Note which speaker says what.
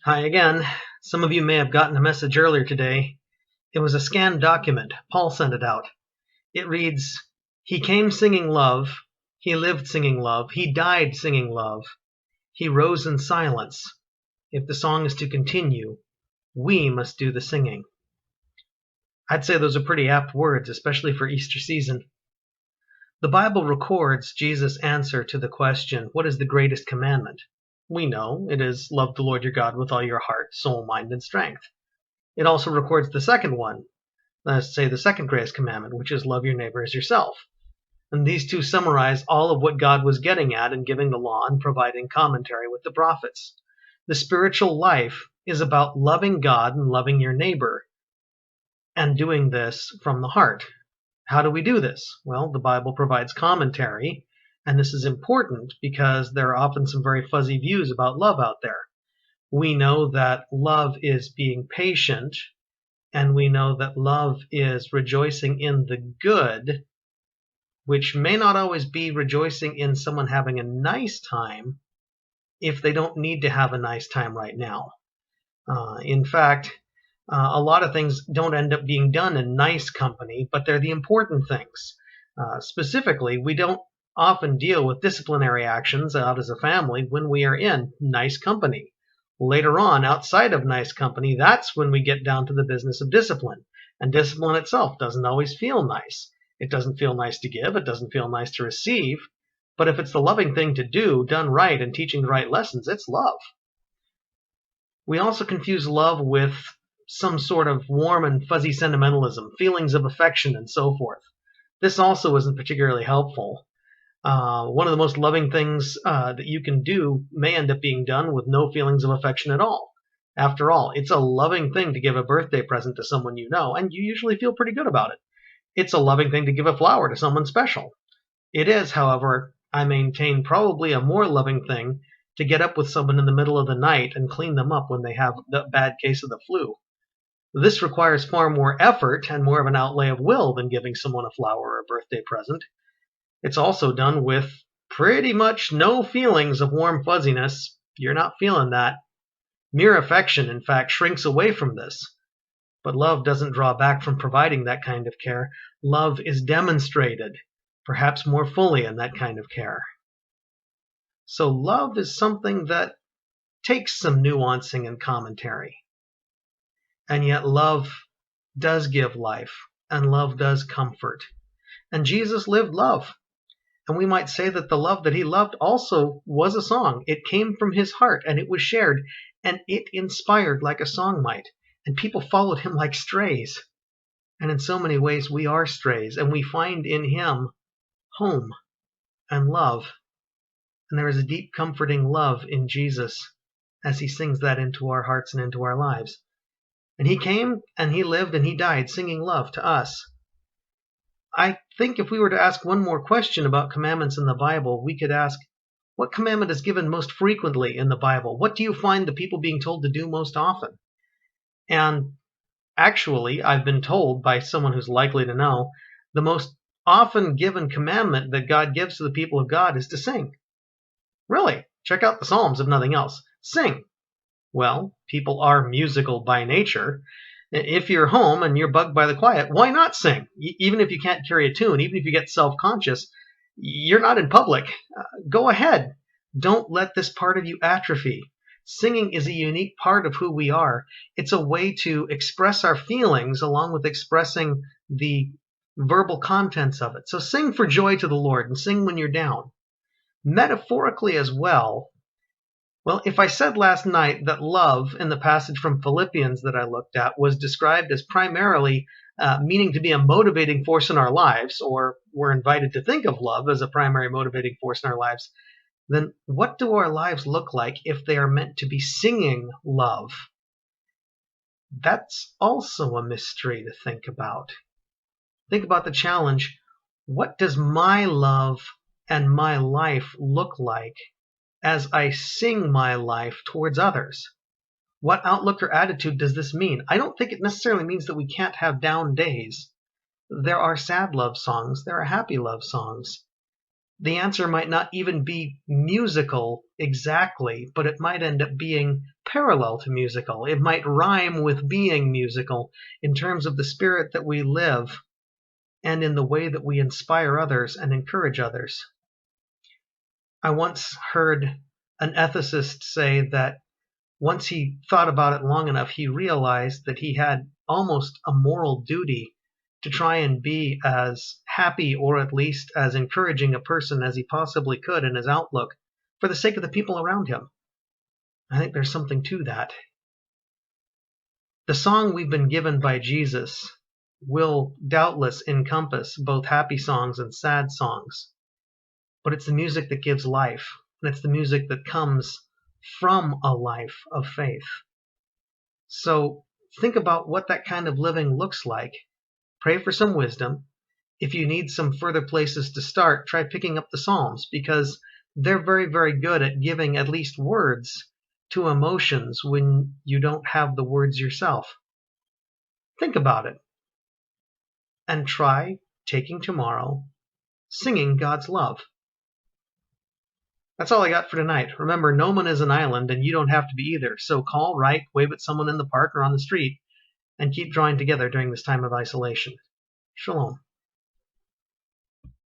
Speaker 1: Hi again. Some of you may have gotten a message earlier today. It was a scanned document. Paul sent it out. It reads, He came singing love. He lived singing love. He died singing love. He rose in silence. If the song is to continue, we must do the singing. I'd say those are pretty apt words, especially for Easter season. The Bible records Jesus' answer to the question, what is the greatest commandment? We know it is love the Lord your God with all your heart, soul, mind, and strength. It also records the second one, let's say the second greatest commandment, which is love your neighbor as yourself. And these two summarize all of what God was getting at in giving the law and providing commentary with the prophets. The spiritual life is about loving God and loving your neighbor and doing this from the heart. How do we do this? Well, the Bible provides commentary, and this is important because there are often some very fuzzy views about love out there. We know that love is being patient, and we know that love is rejoicing in the good, which may not always be rejoicing in someone having a nice time if they don't need to have a nice time right now. In fact, a lot of things don't end up being done in nice company, but they're the important things. Specifically, we don't often deal with disciplinary actions out as a family when we are in nice company. Later on, outside of nice company, that's when we get down to the business of discipline. And discipline itself doesn't always feel nice. It doesn't feel nice to give. It doesn't feel nice to receive. But if it's the loving thing to do, done right, and teaching the right lessons, it's love. We also confuse love with some sort of warm and fuzzy sentimentalism, feelings of affection, and so forth. This also isn't particularly helpful. One of the most loving things that you can do may end up being done with no feelings of affection at all. After all, it's a loving thing to give a birthday present to someone you know, and you usually feel pretty good about it. It's a loving thing to give a flower to someone special. It is, however, I maintain, probably a more loving thing to get up with someone in the middle of the night and clean them up when they have the bad case of the flu. This requires far more effort and more of an outlay of will than giving someone a flower or a birthday present. It's also done with pretty much no feelings of warm fuzziness. You're not feeling that. Mere affection, in fact, shrinks away from this. But love doesn't draw back from providing that kind of care. Love is demonstrated, perhaps more fully, in that kind of care. So love is something that takes some nuancing and commentary. And yet love does give life, and love does comfort. And Jesus lived love. And we might say that the love that he loved also was a song. It came from his heart, and it was shared, and it inspired like a song might. And people followed him like strays. And in so many ways, we are strays, and we find in him home and love. And there is a deep, comforting love in Jesus as he sings that into our hearts and into our lives. And he came, and he lived, and he died, singing love to us. I think if we were to ask one more question about commandments in the Bible, we could ask, what commandment is given most frequently in the Bible? What do you find the people being told to do most often? And actually, I've been told by someone who's likely to know, the most often given commandment that God gives to the people of God is to sing. Really, check out the Psalms if nothing else. Sing. Well, people are musical by nature. If you're home and you're bugged by the quiet, why not sing? Even if you can't carry a tune, even if you get self-conscious, you're not in public. Go ahead. Don't let this part of you atrophy. Singing is a unique part of who we are. It's a way to express our feelings along with expressing the verbal contents of it. So sing for joy to the Lord and sing when you're down. Metaphorically as well, if I said last night that love in the passage from Philippians that I looked at was described as primarily meaning to be a motivating force in our lives, or we're invited to think of love as a primary motivating force in our lives, then what do our lives look like if they are meant to be singing love? That's also a mystery to think about. Think about the challenge. What does my love and my life look like as I sing my life towards others? What outlook or attitude does this mean? I don't think it necessarily means that we can't have down days. There are sad love songs. There are happy love songs. The answer might not even be musical exactly, but it might end up being parallel to musical. It might rhyme with being musical in terms of the spirit that we live and in the way that we inspire others and encourage others. I once heard an ethicist say that once he thought about it long enough, he realized that he had almost a moral duty to try and be as happy or at least as encouraging a person as he possibly could in his outlook for the sake of the people around him. I think there's something to that. The song we've been given by Jesus will doubtless encompass both happy songs and sad songs, but it's the music that gives life, and it's the music that comes from a life of faith. So think about what that kind of living looks like. Pray for some wisdom. If you need some further places to start, try picking up the Psalms, because they're very, very good at giving at least words to emotions when you don't have the words yourself. Think about it and try taking tomorrow singing God's love. That's all I got for tonight. Remember, no one is an island, and you don't have to be either. So call, write, wave at someone in the park or on the street, and keep drawing together during this time of isolation. Shalom.